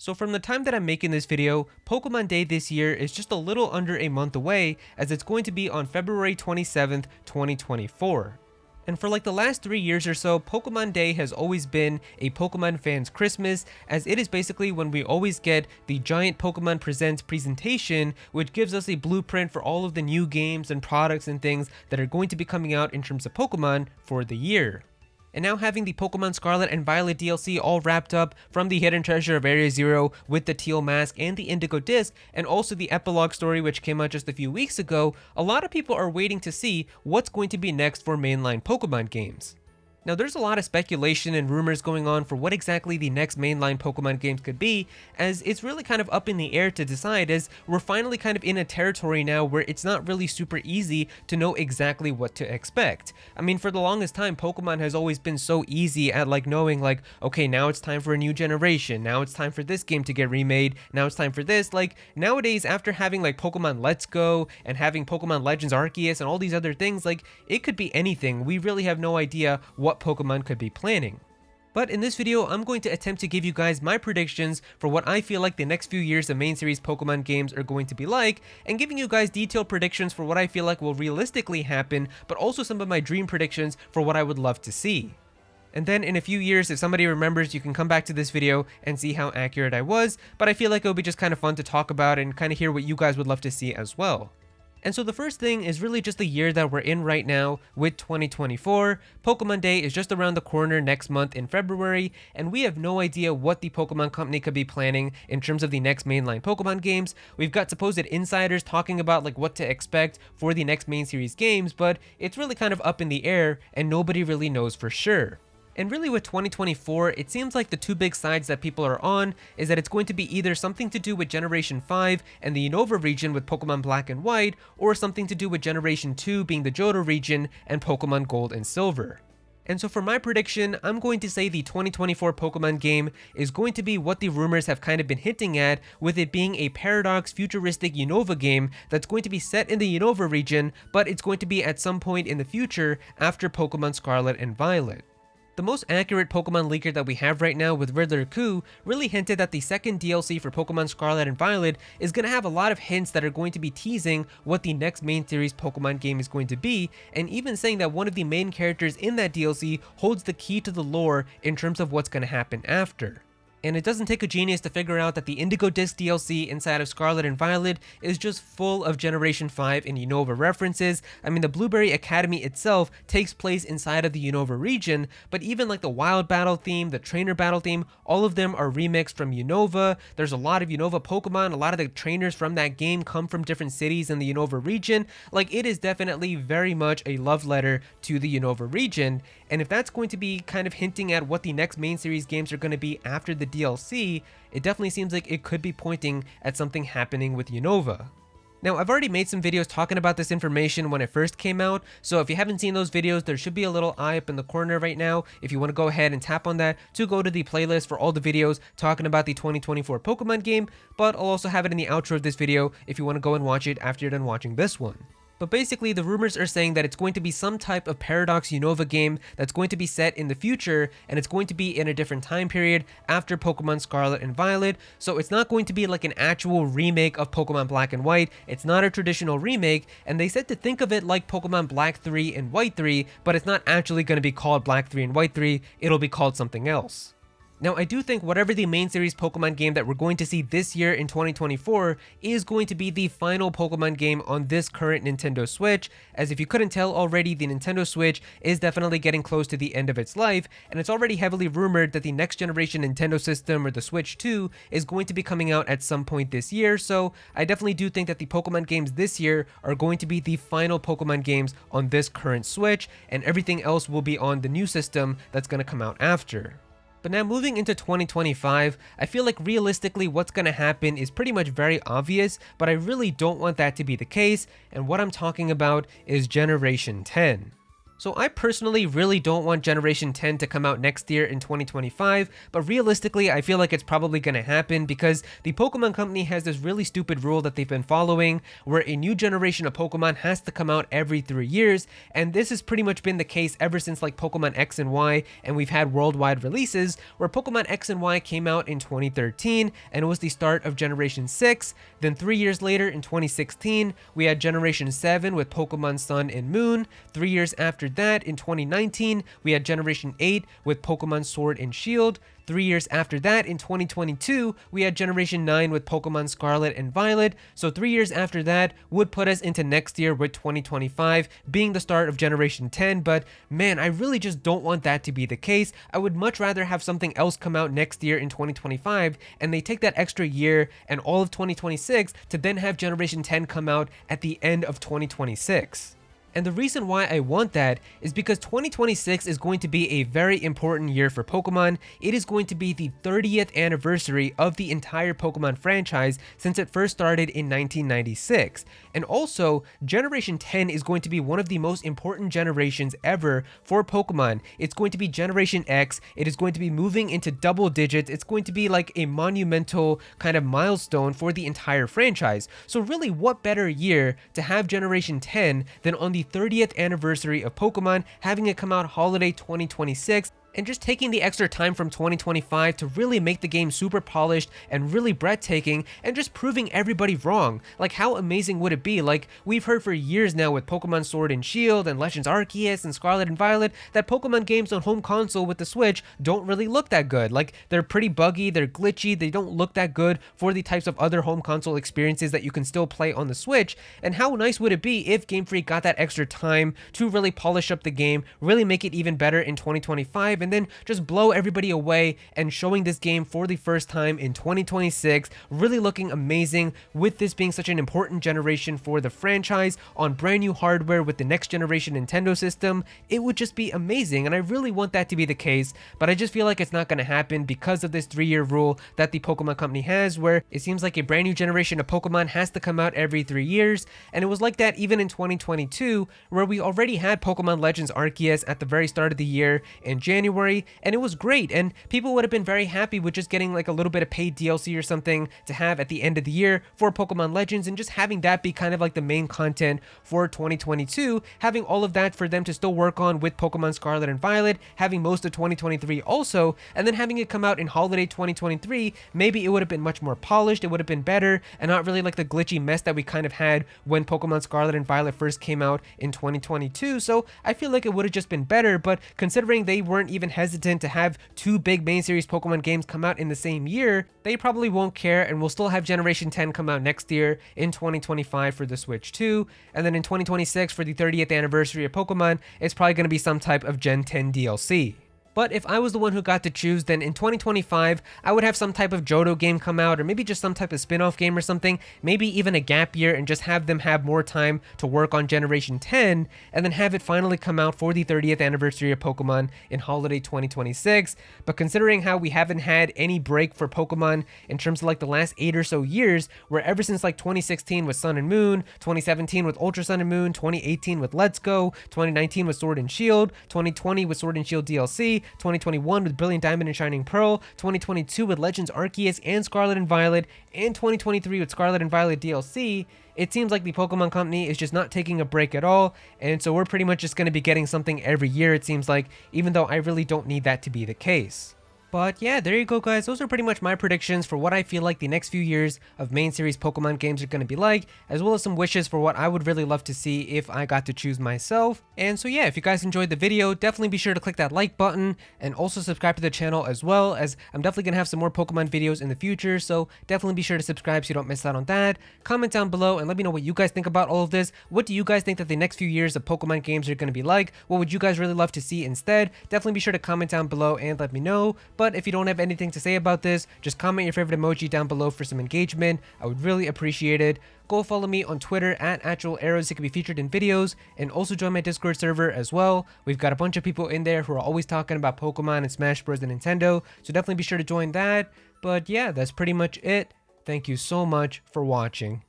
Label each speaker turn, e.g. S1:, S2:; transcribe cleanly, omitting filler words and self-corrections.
S1: So from the time that I'm making this video, Pokemon Day this year is just a little under a month away, as it's going to be on February 27th, 2024. And for like the last 3 years or so, Pokemon Day has always been a Pokemon fan's Christmas, as it is basically when we always get the giant Pokemon Presents presentation, which gives us a blueprint for all of the new games and products and things that are going to be coming out in terms of Pokemon for the year. And now having the Pokemon Scarlet and Violet DLC all wrapped up from the hidden treasure of Area Zero with the Teal mask and the Indigo disc, and also the epilogue story which came out just a few weeks ago, a lot of people are waiting to see what's going to be next for mainline Pokemon games. Now there's a lot of speculation and rumors going on for what exactly the next mainline Pokemon games could be, as it's really kind of up in the air to decide, as we're finally kind of in a territory now where it's not really super easy to know exactly what to expect. I mean, for the longest time, Pokemon has always been so easy at like knowing like, okay, now it's time for a new generation, now it's time for this game to get remade, now it's time for this. Like nowadays, after having like Pokemon Let's Go and having Pokemon Legends Arceus and all these other things, like it could be anything. We really have no idea what Pokemon could be planning. But in this video, I'm going to attempt to give you guys my predictions for what I feel like the next few years of main series Pokemon games are going to be like, and giving you guys detailed predictions for what I feel like will realistically happen, but also some of my dream predictions for what I would love to see. And then in a few years, if somebody remembers, you can come back to this video and see how accurate I was, but I feel like it would be just kind of fun to talk about and kind of hear what you guys would love to see as well. And so the first thing is really just the year that we're in right now with 2024. Pokemon Day is just around the corner next month in February, and we have no idea what the Pokemon Company could be planning in terms of the next mainline Pokemon games. We've got supposed insiders talking about like what to expect for the next main series games, but it's really kind of up in the air and nobody really knows for sure. And really with 2024, it seems like the two big sides that people are on is that it's going to be either something to do with Generation 5 and the Unova region with Pokemon Black and White, or something to do with Generation 2 being the Johto region and Pokemon Gold and Silver. And so for my prediction, I'm going to say the 2024 Pokemon game is going to be what the rumors have kind of been hinting at, with it being a paradox futuristic Unova game that's going to be set in the Unova region, but it's going to be at some point in the future after Pokemon Scarlet and Violet. The most accurate Pokemon leaker that we have right now with Riddler really hinted that the second DLC for Pokemon Scarlet and Violet is going to have a lot of hints that are going to be teasing what the next main series Pokemon game is going to be, and even saying that one of the main characters in that DLC holds the key to the lore in terms of what's going to happen after. And it doesn't take a genius to figure out that the Indigo disc DLC inside of Scarlet and Violet is just full of Generation 5 and Unova references. I mean, the Blueberry Academy itself takes place inside of the Unova region, but even like the Wild Battle theme, the Trainer Battle theme, all of them are remixed from Unova. There's a lot of Unova Pokemon, a lot of the trainers from that game come from different cities in the Unova region. Like, it is definitely very much a love letter to the Unova region, and if that's going to be kind of hinting at what the next main series games are going to be after the DLC, it definitely seems like it could be pointing at something happening with Unova. Now, I've already made some videos talking about this information when it first came out, so if you haven't seen those videos, there should be a little eye up in the corner right now if you want to go ahead and tap on that to go to the playlist for all the videos talking about the 2024 Pokemon game, but I'll also have it in the outro of this video if you want to go and watch it after you're done watching this one. But basically, the rumors are saying that it's going to be some type of Paradox Unova game that's going to be set in the future, and it's going to be in a different time period after Pokemon Scarlet and Violet, so it's not going to be like an actual remake of Pokemon Black and White. It's not a traditional remake, and they said to think of it like Pokemon Black 3 and White 3, but it's not actually going to be called Black 3 and White 3, it'll be called something else. Now, I do think whatever the main series Pokemon game that we're going to see this year in 2024 is going to be the final Pokemon game on this current Nintendo Switch, as if you couldn't tell already, the Nintendo Switch is definitely getting close to the end of its life, and it's already heavily rumored that the next generation Nintendo system, or the Switch 2, is going to be coming out at some point this year, so I definitely do think that the Pokemon games this year are going to be the final Pokemon games on this current Switch, and everything else will be on the new system that's going to come out after. But now moving into 2025, I feel like realistically what's going to happen is pretty much very obvious, but I really don't want that to be the case, and what I'm talking about is Generation 10. So I personally really don't want Generation 10 to come out next year in 2025, but realistically I feel like it's probably going to happen because the Pokemon Company has this really stupid rule that they've been following where a new generation of Pokemon has to come out every 3 years, and this has pretty much been the case ever since like Pokemon X and Y, and we've had worldwide releases where Pokemon X and Y came out in 2013 and it was the start of Generation 6, then 3 years later in 2016 we had Generation 7 with Pokemon Sun and Moon, 3 years after that, in 2019, we had Generation 8 with Pokemon Sword and Shield. 3 years after that, in 2022, we had Generation 9 with Pokemon Scarlet and Violet. So 3 years after that would put us into next year with 2025 being the start of Generation 10. But man, I really just don't want that to be the case. I would much rather have something else come out next year in 2025 and they take that extra year and all of 2026 to then have Generation 10 come out at the end of 2026. And the reason why I want that is because 2026 is going to be a very important year for Pokemon. It is going to be the 30th anniversary of the entire Pokemon franchise since it first started in 1996. And also, Generation 10 is going to be one of the most important generations ever for Pokemon. It's going to be Generation X. It is going to be moving into double digits. It's going to be like a monumental kind of milestone for the entire franchise. So really, what better year to have Generation 10 than on the 30th anniversary of Pokemon, having it come out holiday 2026, and just taking the extra time from 2025 to really make the game super polished and really breathtaking and just proving everybody wrong. Like, how amazing would it be? Like, we've heard for years now with Pokemon Sword and Shield and Legends Arceus and Scarlet and Violet that Pokemon games on home console with the Switch don't really look that good. Like, they're pretty buggy, they're glitchy, they don't look that good for the types of other home console experiences that you can still play on the Switch. And how nice would it be if Game Freak got that extra time to really polish up the game, really make it even better in 2025, and then just blow everybody away and showing this game for the first time in 2026, really looking amazing with this being such an important generation for the franchise on brand new hardware with the next generation Nintendo system. It would just be amazing, and I really want that to be the case, but I just feel like it's not going to happen because of this 3-year rule that the Pokemon Company has, where it seems like a brand new generation of Pokemon has to come out every 3 years, and it was like that even in 2022, where we already had Pokemon Legends Arceus at the very start of the year in January, and it was great, and people would have been very happy with just getting like a little bit of paid DLC or something to have at the end of the year for Pokemon Legends, and just having that be kind of like the main content for 2022, having all of that for them to still work on with Pokemon Scarlet and Violet, having most of 2023 also, and then having it come out in holiday 2023. Maybe it would have been much more polished, it would have been better, and not really like the glitchy mess that we kind of had when Pokemon Scarlet and Violet first came out in 2022. So I feel like it would have just been better, but considering they weren't even hesitant to have 2 big main series Pokemon games come out in the same year, they probably won't care, and we'll still have Generation 10 come out next year in 2025 for the Switch 2, and then in 2026 for the 30th anniversary of Pokemon, it's probably going to be some type of Gen 10 DLC. But if I was the one who got to choose, then in 2025, I would have some type of Johto game come out, or maybe just some type of spin-off game or something, maybe even a gap year, and just have them have more time to work on Generation 10, and then have it finally come out for the 30th anniversary of Pokemon in holiday 2026. But considering how we haven't had any break for Pokemon in terms of like the last 8 or so years, where ever since like 2016 with Sun and Moon, 2017 with Ultra Sun and Moon, 2018 with Let's Go, 2019 with Sword and Shield, 2020 with Sword and Shield DLC, 2021 with Brilliant Diamond and Shining Pearl, 2022 with Legends Arceus and Scarlet and Violet, and 2023 with Scarlet and Violet DLC, it seems like the Pokemon Company is just not taking a break at all, and so we're pretty much just going to be getting something every year, it seems like, even though I really don't need that to be the case. But yeah, there you go guys, those are pretty much my predictions for what I feel like the next few years of main series Pokemon games are going to be like, as well as some wishes for what I would really love to see if I got to choose myself. And so yeah, if you guys enjoyed the video, definitely be sure to click that like button, and also subscribe to the channel as well, as I'm definitely going to have some more Pokemon videos in the future, so definitely be sure to subscribe so you don't miss out on that. Comment down below and let me know what you guys think about all of this. What do you guys think that the next few years of Pokemon games are going to be like? What would you guys really love to see instead? Definitely be sure to comment down below and let me know. But if you don't have anything to say about this, just comment your favorite emoji down below for some engagement. I would really appreciate it. Go follow me on Twitter at @ActualAero so you can be featured in videos, and also join my Discord server as well. We've got a bunch of people in there who are always talking about Pokemon and Smash Bros. And Nintendo, so definitely be sure to join that. But yeah, that's pretty much it. Thank you so much for watching.